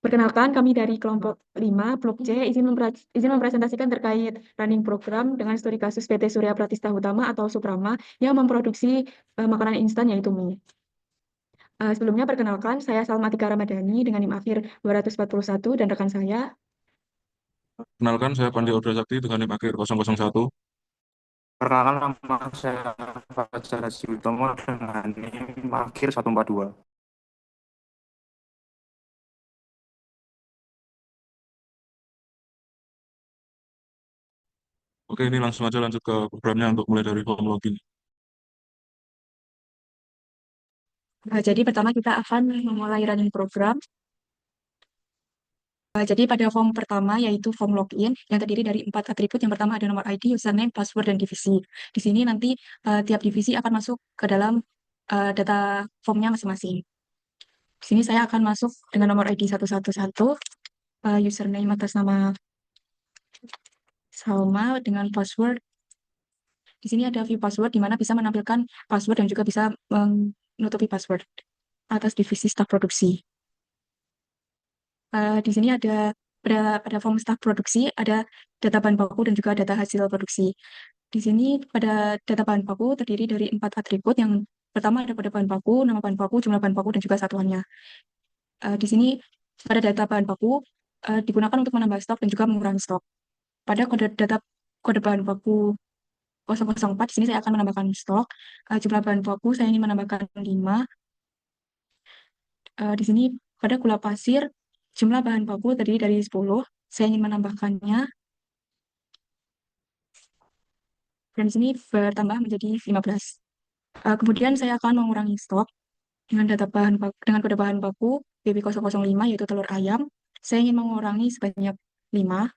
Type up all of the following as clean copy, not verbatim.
Perkenalkan, kami dari kelompok 5, Blok C, izin mempresentasikan terkait running program dengan studi kasus PT Surya Pratista Hutama atau Suprama yang memproduksi makanan instan yaitu mie. Sebelumnya perkenalkan, saya Salmatika Ramadhani dengan NIM akhir 241 dan rekan saya. Kenalkan, saya Pandi Audra Sakti dengan NIM akhir 001. Perkenalkan nama saya Fajar Haji Utomo dengan NIM akhir 142. Oke, ini langsung aja lanjut ke programnya untuk mulai dari form login. Jadi pertama kita akan memulai running program. Jadi pada form pertama yaitu form login yang terdiri dari 4 atribut. Yang pertama ada nomor ID, username, password, dan divisi. Di sini nanti tiap divisi akan masuk ke dalam data formnya masing-masing. Di sini saya akan masuk dengan nomor ID 111, username atas nama Salma dengan password. Di sini ada view password di mana bisa menampilkan password dan juga bisa menutupi password atas divisi staf produksi. Di sini pada form staf produksi ada data bahan baku dan juga data hasil produksi. Di sini pada data bahan baku terdiri dari 4 atribut. Yang pertama ada pada bahan baku, nama bahan baku, jumlah bahan baku, dan juga satuannya. Di sini pada data bahan baku digunakan untuk menambah stok dan juga mengurangi stok. Pada kode bahan baku 004, di sini saya akan menambahkan stok. Jumlah bahan baku saya ingin menambahkan 5. Di sini pada gula pasir jumlah bahan baku terdiri dari 10. Saya ingin menambahkannya dan di sini bertambah menjadi 15. Kemudian saya akan mengurangi stok dengan dengan kode bahan baku BB005 yaitu telur ayam. Saya ingin mengurangi sebanyak 5.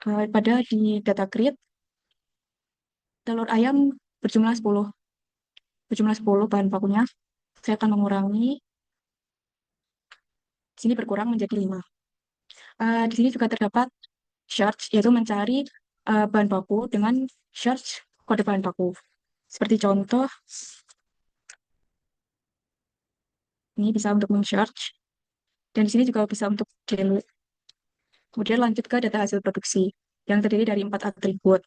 Pada di data grid telur ayam berjumlah 10. Berjumlah 10 bahan bakunya. Saya akan mengurangi, di sini berkurang menjadi 5. Di sini juga terdapat search, yaitu mencari bahan baku dengan search kode bahan baku. Seperti contoh, ini bisa untuk men-search, dan di sini juga bisa untuk download. Kemudian lanjut ke data hasil produksi, yang terdiri dari 4 atribut.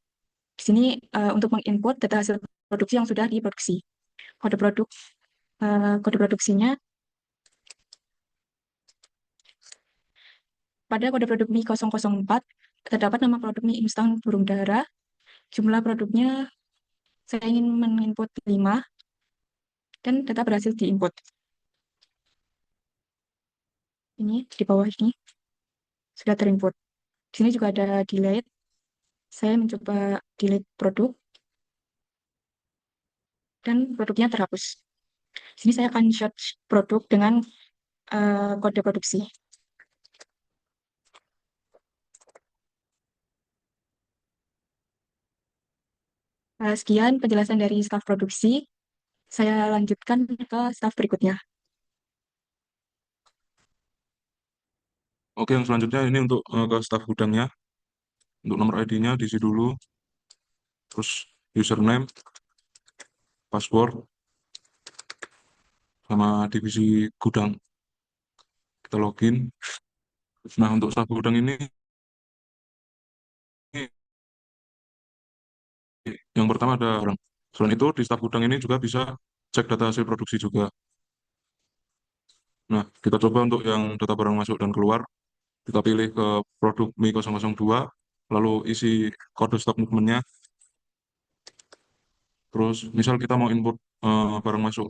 Di sini untuk menginput data hasil produksi yang sudah diproduksi. Kode produk, kode produksinya, pada kode produk mie 004, terdapat nama produk mie instan burung dara. Jumlah produknya saya ingin menginput 5, dan data berhasil diinput. Ini di bawah ini sudah terinput. Di sini juga ada delete. Saya mencoba delete produk dan produknya terhapus. Di sini saya akan search produk dengan kode produksi. Sekian penjelasan dari staf produksi. Saya lanjutkan ke staf berikutnya. Oke, yang selanjutnya ini untuk ke staf gudangnya. Untuk nomor ID-nya diisi dulu, terus username, password, sama divisi gudang. Kita login. Nah, untuk staf gudang ini, yang pertama ada barang. Selain itu, di staf gudang ini juga bisa cek data hasil produksi juga. Nah, kita coba untuk yang data barang masuk dan keluar. Kita pilih ke produk Mi 002, lalu isi kode stok movementnya. Terus, misal kita mau input barang masuk.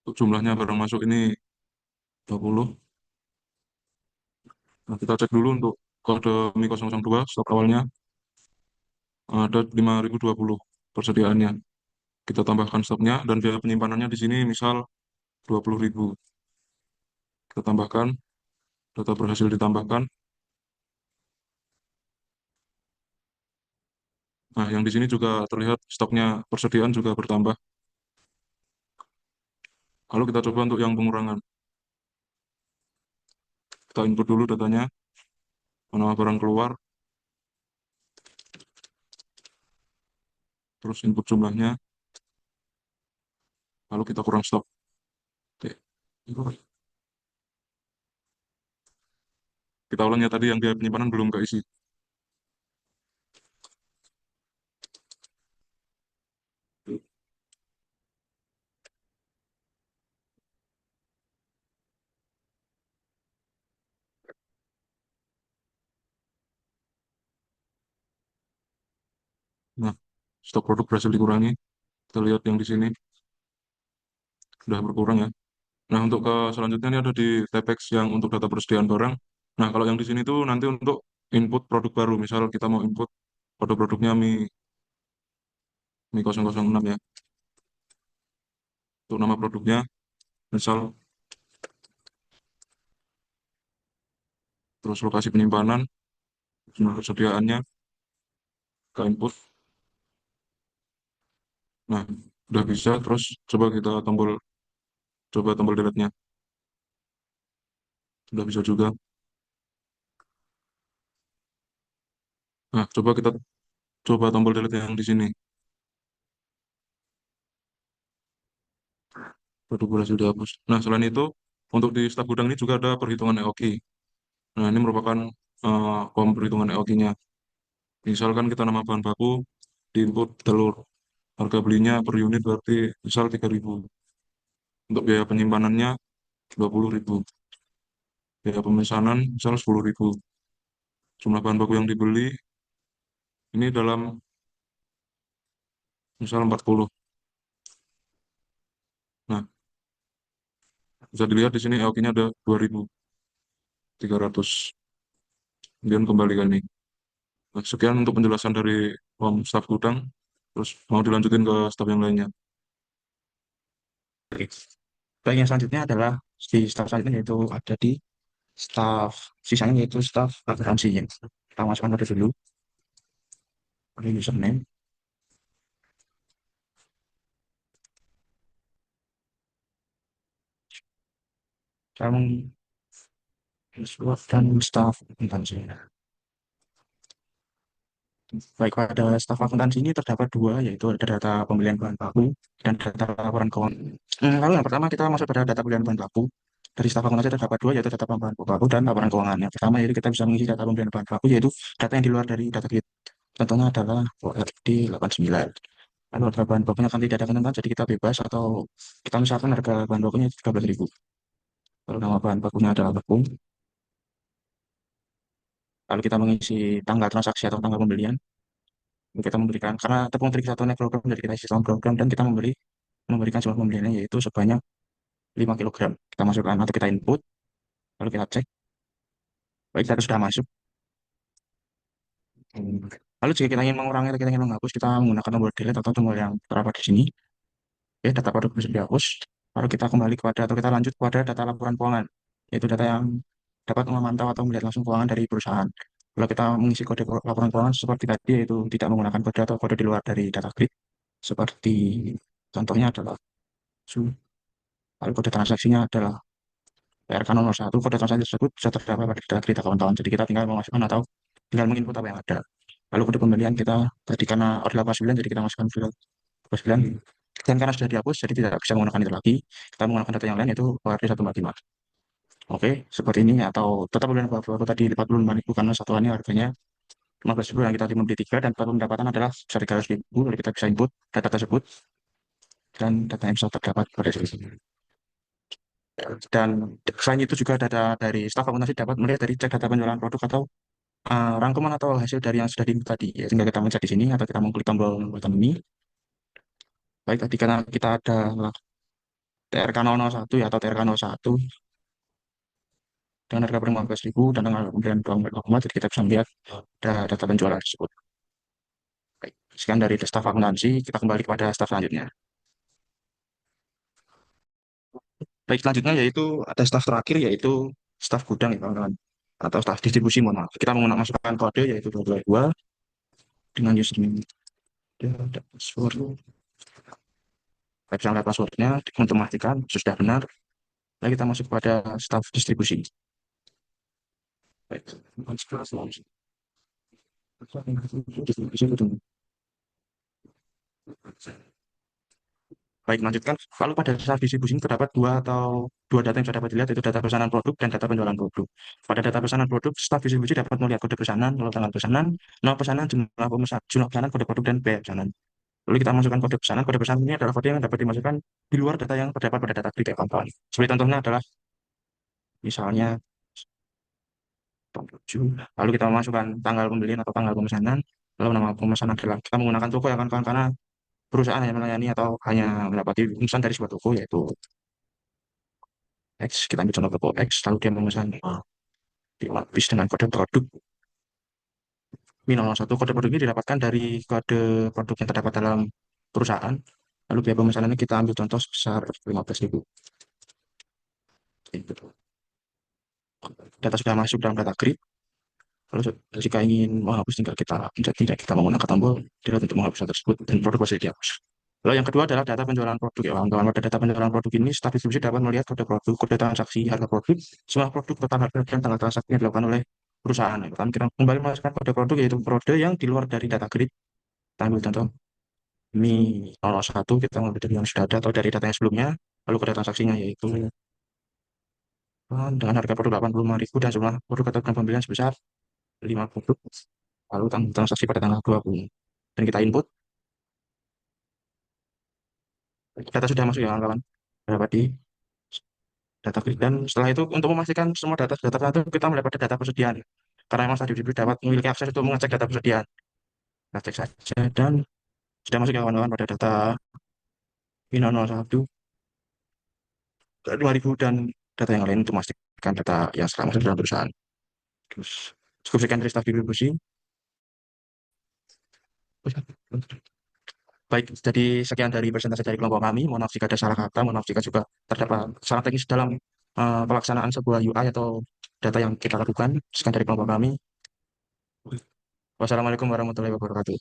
Untuk jumlahnya barang masuk ini 20. Nah, kita cek dulu untuk kode Mi 002, stok awalnya ada 5.020 persediaannya. Kita tambahkan stoknya dan biaya penyimpanannya di sini misal 20.000. Kita tambahkan, data berhasil ditambahkan. Nah, yang di sini juga terlihat stoknya persediaan juga bertambah. Lalu kita coba untuk yang pengurangan. Kita input dulu datanya, mana barang keluar, terus input jumlahnya. lalu kita kurang stok. Oke. Kita ulang ya, tadi yang biaya penyimpanan belum keisi. Nah, stok produk berhasil dikurangi. Kita lihat yang di sini sudah berkurang ya. Nah, untuk ke selanjutnya ini ada di Tepex yang untuk data persediaan barang. Nah, kalau yang di sini tuh nanti untuk input produk baru. Misal kita mau input produk-produknya Mi 006 ya. Untuk nama produknya, misal, terus lokasi penyimpanan, jumlah persediaannya, ke input. Nah, udah bisa. Terus coba kita coba tombol delete-nya. Udah bisa juga. Nah, coba kita coba tombol delete yang di sini. Produk berhasil dihapus. Nah, selain itu, untuk di staf gudang ini juga ada perhitungan EOQ. Nah, ini merupakan form perhitungan EOQ-nya. Misalkan kita nama bahan baku, di input telur. Harga belinya per unit berarti misal 3.000. Untuk biaya penyimpanannya 20.000. Biaya pemesanan misal 10.000. Jumlah bahan baku yang dibeli ini dalam misal 40. Nah, bisa dilihat di sini EOQ-nya ada 2.300. Kemudian kembalikan ini. Nah, sekian untuk penjelasan dari staf gudang. Terus mau dilanjutin ke staf yang lainnya. Oke. Baik, yang selanjutnya adalah di staff selanjutnya yaitu ada di staff sisanya yaitu staff akuntansi ya. Kita masukkan pada dulu pada username. Sekarang password dan staff akuntansi. Baik, pada staf akuntansi ini terdapat dua, yaitu ada data pembelian bahan baku dan data laporan keuangan. Lalu yang pertama kita masuk pada data pembelian bahan baku. Dari staf akuntansi terdapat dua, yaitu data pembelian bahan baku dan laporan keuangan. Yang pertama yaitu kita bisa mengisi data pembelian bahan baku, yaitu data yang di luar dari data grid. Contohnya adalah ORD 89. Lalu harga bahan bakunya akan tidak ada ketentuan, jadi kita bebas atau kita misalkan harga bahan bakunya 13.000. Lalu nama bahan bakunya adalah tepung. Lalu kita mengisi tanggal transaksi atau tanggal pembelian. Kita memberikan karena tepung terigu satu naik program jadi kita isi dalam program dan kita memberikan jumlah pembeliannya yaitu sebanyak 5 kilogram. Kita masukkan atau kita input lalu kita cek baik data sudah masuk. Lalu jika kita ingin mengurangi atau kita ingin menghapus kita menggunakan tombol delete atau tombol yang terdapat di sini. Ya, data produk bisa dihapus. Lalu kita kembali kepada atau kita lanjut kepada data laporan keuangan yaitu data yang dapat memantau atau melihat langsung keuangan dari perusahaan. Kalau kita mengisi kode laporan keuangan seperti tadi yaitu tidak menggunakan kode atau kode di luar dari data grid seperti contohnya adalah lalu kode transaksinya adalah PRK 01, kode transaksi tersebut sudah terdapat pada data kita kawan-kawan. Jadi kita tinggal memasukkan atau tinggal menginput apa yang ada. Lalu kode pembelian kita tadi karena order 89, jadi kita masukkan order 89. Dan karena sudah dihapus, jadi tidak bisa menggunakan itu lagi. Kita menggunakan data yang lain yaitu ORD 145. Oke, seperti ini atau tetap pembelian baru tadi 45.000 karena satuannya harganya 15.000 yang kita membeli 3 dan total pendapatan adalah sebesar 300.000. Lalu kita bisa input data tersebut dan data yang bisa terdapat pada sini. Dan selain itu juga data dari staf akuntansi dapat melihat dari cek data penjualan produk atau rangkuman atau hasil dari yang sudah diinput tadi. Ya, tinggal kita mencet di sini atau kita mengklik tombol button ini. Baik, tadi karena kita ada TRK 001 ya atau TRK 01 dengan harga per 15.000 dan tanggal pembelian 2,4, jadi kita bisa melihat data penjualan tersebut. Baik, sekian dari staf akuntansi, kita kembali kepada staf selanjutnya. Baik, selanjutnya yaitu ada staf terakhir yaitu staf gudang ya kawan-kawan atau staf distribusi mohon maaf. Kita menggunakan masukkan kode yaitu 222 dengan username. Ada password. Kita bisa lihat passwordnya untuk memastikan sudah benar. Lalu kita masuk pada staf distribusi. Baik, distribusi itu. Baik, melanjutkan. Kalau pada saat distribusi ini terdapat dua data yang bisa dapat dilihat, yaitu data pesanan produk dan data penjualan produk. Pada data pesanan produk, staf distribusi dapat melihat kode pesanan, lalu tanggal pesanan, nama pesanan, jumlah pesanan, kode produk, dan biaya pesanan. Lalu kita masukkan kode pesanan. Kode pesanan ini adalah kode yang dapat dimasukkan di luar data yang terdapat pada data kredit kawan-kawan. Sebagai contohnya adalah misalnya 7, lalu kita memasukkan tanggal pembelian atau tanggal pemesanan, lalu nama pemesanan adalah kita menggunakan toko ya kawan-kawan, karena perusahaan hanya melayani atau hanya mendapati pemesan dari sebuah toko yaitu X. Kita ambil contoh toko X, lalu dia memesan di One Piece dengan kode produk Mi01. Kode produk ini didapatkan dari kode produk yang terdapat dalam perusahaan. Lalu biaya pemesanannya kita ambil contoh sebesar 15.000. Data sudah masuk dalam data grid. Lalu jika ingin menghapus, tinggal kita menggunakan tombol delete untuk menghapus data tersebut dan produk pasti dihapus. Lalu yang kedua adalah data penjualan produk ya kawan-kawan. Pada data penjualan produk ini, staf distribusi dapat melihat kode produk, kode transaksi, harga produk, semua produk, total harga, dan tanggal transaksi yang dilakukan oleh perusahaan. Ya, kita kembali memasukkan kode produk, yaitu kode yang di luar dari data grid. Kita ambil contoh Mi01, kita mengambil dari yang sudah ada atau dari data yang sebelumnya. Lalu kode transaksinya yaitu dengan harga produk 85.000 dan jumlah produk atau pembelian sebesar 5 produk. Lalu transaksi pada tanggal 20. Dan kita input. Data sudah masuk ya kawan-kawan. Dapat di data grid. Dan setelah itu untuk memastikan semua data itu kita melihat pada data persediaan. Karena memang tadi dapat memiliki akses untuk mengecek data persediaan. Kita cek saja dan sudah masuk ya kawan-kawan pada data Min01 ke 2000 dan data yang lain untuk memastikan data yang setelah masuk dalam perusahaan. Terus cukup sekian dari staf distribusi. Baik, jadi sekian dari presentasi dari kelompok kami. Mohon maaf jika ada salah kata, mohon maaf jika juga terdapat salah teknis dalam pelaksanaan sebuah UI atau data yang kita lakukan. Sekian dari kelompok kami. Wassalamualaikum warahmatullahi wabarakatuh.